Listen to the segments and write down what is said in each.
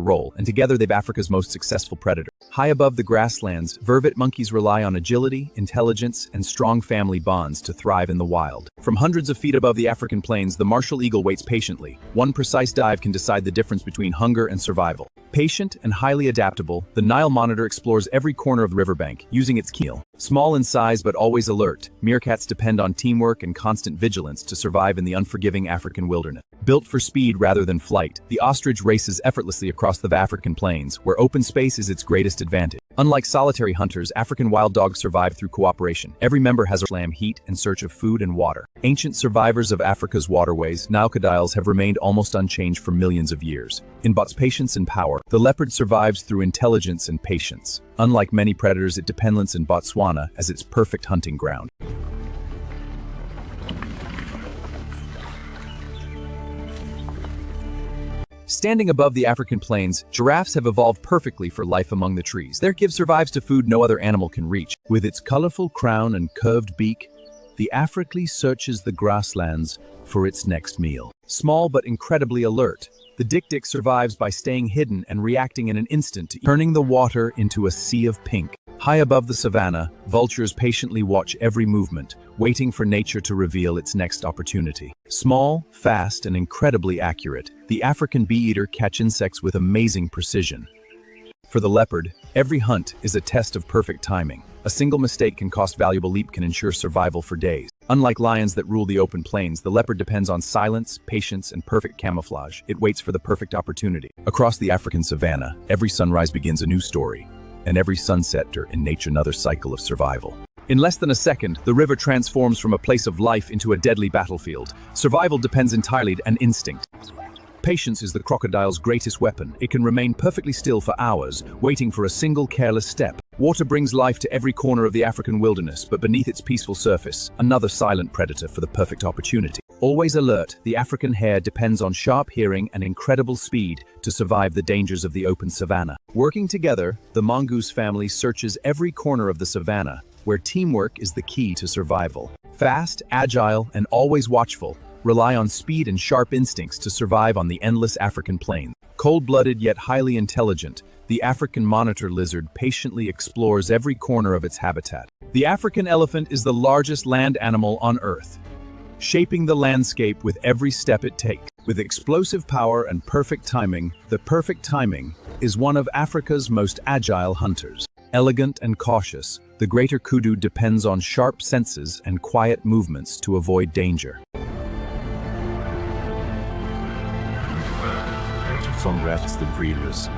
role, and together they've Africa's most successful predator. High above the grasslands, vervet monkeys rely on agility, intelligence, and strong family bonds to thrive in the wild. From hundreds of feet above the African plains, the martial eagle waits patiently. One precise dive can decide the difference between hunger and survival. Patient and highly adaptable, the Nile monitor explores every corner of the riverbank, using its keel. Small in size but always alert, meerkats depend on teamwork and constant vigilance to survive in the unforgiving African wilderness. Built for speed rather than flight, the ostrich races effortlessly across the African plains, where open space is its greatest advantage. Unlike solitary hunters, African wild dogs survive through cooperation. Every member has a slam heat in search of food and water. Ancient survivors of Africa's waterways, Nile crocodiles have remained almost unchanged for millions of years. In Bot's patience and power, the leopard survives through intelligence and patience. Unlike many predators, it depends on Botswana as its perfect hunting ground. Standing above the African plains, giraffes have evolved perfectly for life among the trees. Their gift survives to food no other animal can reach. With its colorful crown and curved beak, the Africlee searches the grasslands for its next meal. Small but incredibly alert, the dik-dik survives by staying hidden and reacting in an instant, turning the water into a sea of pink. High above the savanna, vultures patiently watch every movement, waiting for nature to reveal its next opportunity. Small, fast, and incredibly accurate, the African bee-eater catch insects with amazing precision. For the leopard, every hunt is a test of perfect timing. A single mistake can cost valuable leap can ensure survival for days. Unlike lions that rule the open plains, the leopard depends on silence, patience, and perfect camouflage. It waits for the perfect opportunity. Across the African savanna, every sunrise begins a new story, and every sunset in nature another cycle of survival. In less than a second, the river transforms from a place of life into a deadly battlefield. Survival depends entirely on instinct. Patience is the crocodile's greatest weapon. It can remain perfectly still for hours, waiting for a single careless step. Water brings life to every corner of the African wilderness, but beneath its peaceful surface, another silent predator for the perfect opportunity. Always alert, the African hare depends on sharp hearing and incredible speed to survive the dangers of the open savanna. Working together, the mongoose family searches every corner of the savanna, where teamwork is the key to survival. Fast, agile, and always watchful, rely on speed and sharp instincts to survive on the endless African plain. Cold-blooded yet highly intelligent, the African monitor lizard patiently explores every corner of its habitat. The African elephant is the largest land animal on Earth, shaping the landscape with every step it takes. With explosive power and perfect timing, the perfect timing is one of Africa's most agile hunters. Elegant and cautious, the greater kudu depends on sharp senses and quiet movements to avoid danger. Congrats the breeders.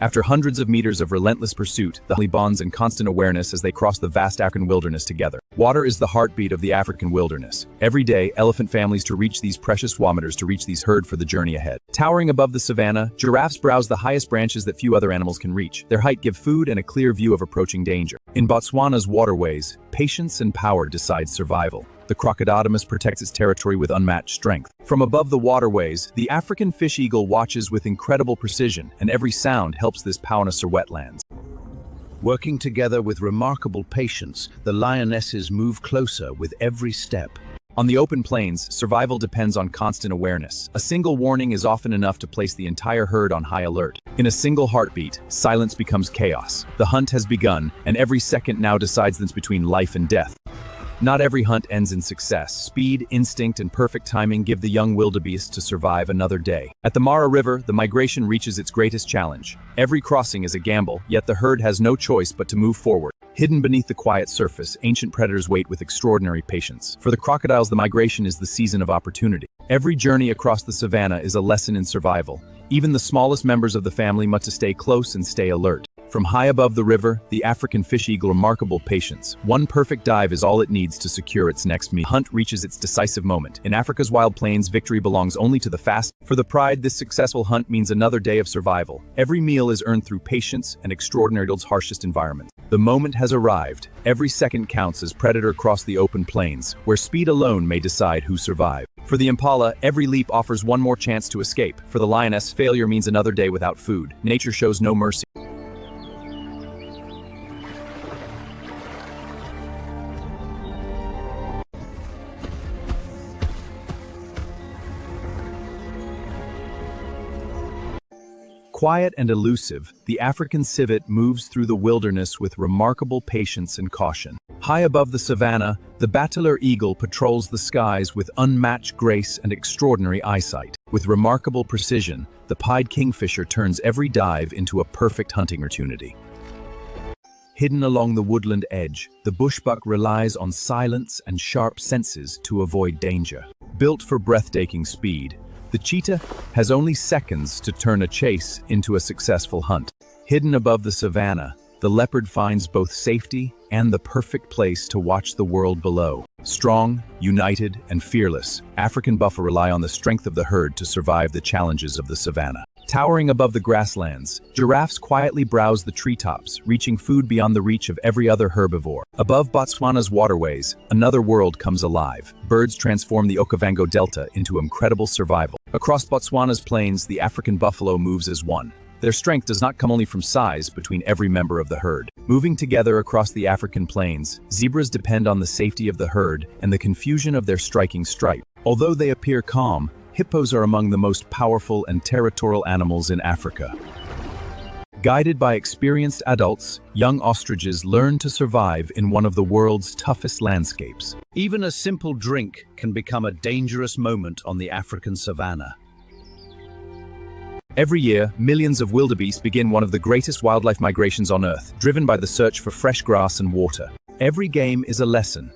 After hundreds of meters of relentless pursuit, the hunters bonds in constant awareness as they cross the vast African wilderness together. Water is the heartbeat of the African wilderness. Every day, elephant families to reach these precious kilometers to reach these herd for the journey ahead. Towering above the savanna, giraffes browse the highest branches that few other animals can reach. Their height gives food and a clear view of approaching danger. In Botswana's waterways, patience and power decide survival. The crocodile protects its territory with unmatched strength. From above the waterways, the African fish eagle watches with incredible precision, and every sound helps this pouncer wetlands. Working together with remarkable patience, the lionesses move closer with every step. On the open plains, survival depends on constant awareness. A single warning is often enough to place the entire herd on high alert. In a single heartbeat, silence becomes chaos. The hunt has begun, and every second now decides between life and death. Not every hunt ends in success. Speed, instinct, and perfect timing give the young wildebeest to survive another day. At the Mara River, the migration reaches its greatest challenge. Every crossing is a gamble, yet the herd has no choice but to move forward. Hidden beneath the quiet surface, ancient predators wait with extraordinary patience. For the crocodiles, the migration is the season of opportunity. Every journey across the savanna is a lesson in survival. Even the smallest members of the family must stay close and stay alert. From high above the river, the African fish eagle remarkable patience. One perfect dive is all it needs to secure its next meal. The hunt reaches its decisive moment. In Africa's wild plains, victory belongs only to the fast. For the pride, this successful hunt means another day of survival. Every meal is earned through patience and extraordinary world's harshest environments. The moment has arrived. Every second counts as predator cross the open plains, where speed alone may decide who survives. For the impala, every leap offers one more chance to escape. For the lioness, failure means another day without food. Nature shows no mercy. Quiet and elusive, the African civet moves through the wilderness with remarkable patience and caution. High above the savanna, the bateleur eagle patrols the skies with unmatched grace and extraordinary eyesight. With remarkable precision, the pied kingfisher turns every dive into a perfect hunting opportunity. Hidden along the woodland edge, the bushbuck relies on silence and sharp senses to avoid danger. Built for breathtaking speed, the cheetah has only seconds to turn a chase into a successful hunt. Hidden above the savanna, the leopard finds both safety and the perfect place to watch the world below. Strong, united, and fearless, African buffalo rely on the strength of the herd to survive the challenges of the savanna. Towering above the grasslands, giraffes quietly browse the treetops, reaching food beyond the reach of every other herbivore. Above Botswana's waterways, another world comes alive. Birds transform the Okavango Delta into incredible survival. Across Botswana's plains, the African buffalo moves as one. Their strength does not come only from size between every member of the herd. Moving together across the African plains, zebras depend on the safety of the herd and the confusion of their striking stripe. Although they appear calm, hippos are among the most powerful and territorial animals in Africa. Guided by experienced adults, young ostriches learn to survive in one of the world's toughest landscapes. Even a simple drink can become a dangerous moment on the African savanna. Every year, millions of wildebeest begin one of the greatest wildlife migrations on Earth, driven by the search for fresh grass and water. Every game is a lesson.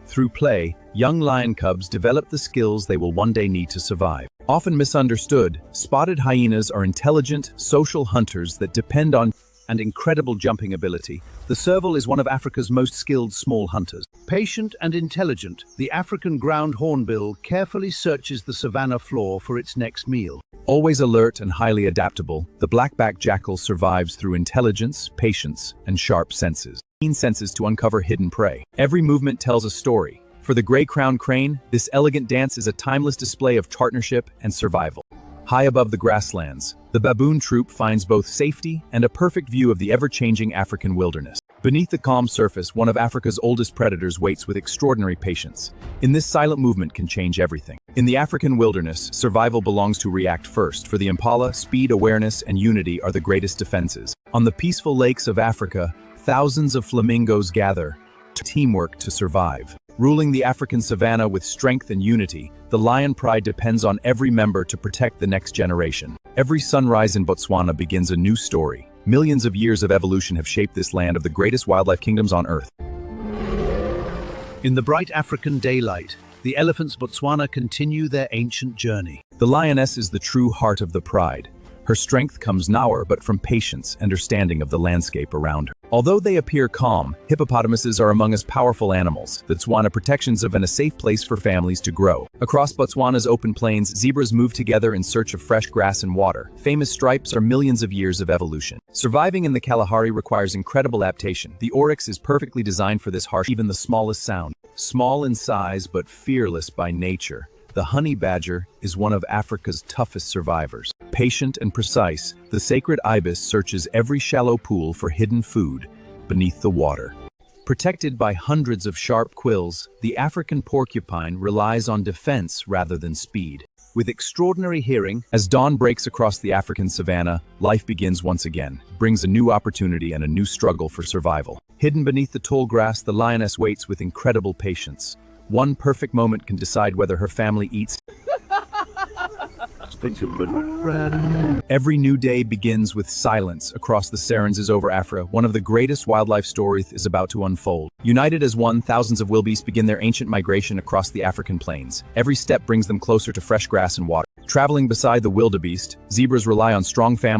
Through play, young lion cubs develop the skills they will one day need to survive. Often misunderstood, spotted hyenas are intelligent, social hunters that depend on and incredible jumping ability. The serval is one of Africa's most skilled small hunters. Patient and intelligent, the African ground hornbill carefully searches the savanna floor for its next meal. Always alert and highly adaptable, the black-backed jackal survives through intelligence, patience, and sharp senses. Keen senses to uncover hidden prey. Every movement tells a story. For the gray-crowned crane, this elegant dance is a timeless display of partnership and survival. High above the grasslands, the baboon troop finds both safety and a perfect view of the ever-changing African wilderness. Beneath the calm surface, one of Africa's oldest predators waits with extraordinary patience. In this silent movement can change everything. In the African wilderness, survival belongs to react first. For the impala, speed, awareness, and unity are the greatest defenses. On the peaceful lakes of Africa, thousands of flamingos gather, teamwork to survive. Ruling the African savanna with strength and unity, the lion pride depends on every member to protect the next generation. Every sunrise in Botswana begins a new story. Millions of years of evolution have shaped this land of the greatest wildlife kingdoms on Earth. In the bright African daylight, the elephants Botswana continue their ancient journey. The lioness is the true heart of the pride. Her strength comes not but from patience and understanding of the landscape around her. Although they appear calm, hippopotamuses are among as powerful animals. Botswana protections of and a safe place for families to grow. Across Botswana's open plains, zebras move together in search of fresh grass and water. Famous stripes are millions of years of evolution. Surviving in the Kalahari requires incredible adaptation. The oryx is perfectly designed for this harsh, even the smallest sound. Small in size but fearless by nature, the honey badger is one of Africa's toughest survivors. Patient and precise, the sacred ibis searches every shallow pool for hidden food beneath the water. Protected by hundreds of sharp quills, the African porcupine relies on defense rather than speed. With extraordinary hearing, as dawn breaks across the African savanna, life begins once again, brings a new opportunity and a new struggle for survival. Hidden beneath the tall grass, the lioness waits with incredible patience. One perfect moment can decide whether her family eats. Every new day begins with silence across the Serenses over Africa. One of the greatest wildlife stories is about to unfold. United as one, thousands of wildebeest begin their ancient migration across the African plains. Every step brings them closer to fresh grass and water. Traveling beside the wildebeest, zebras rely on strong family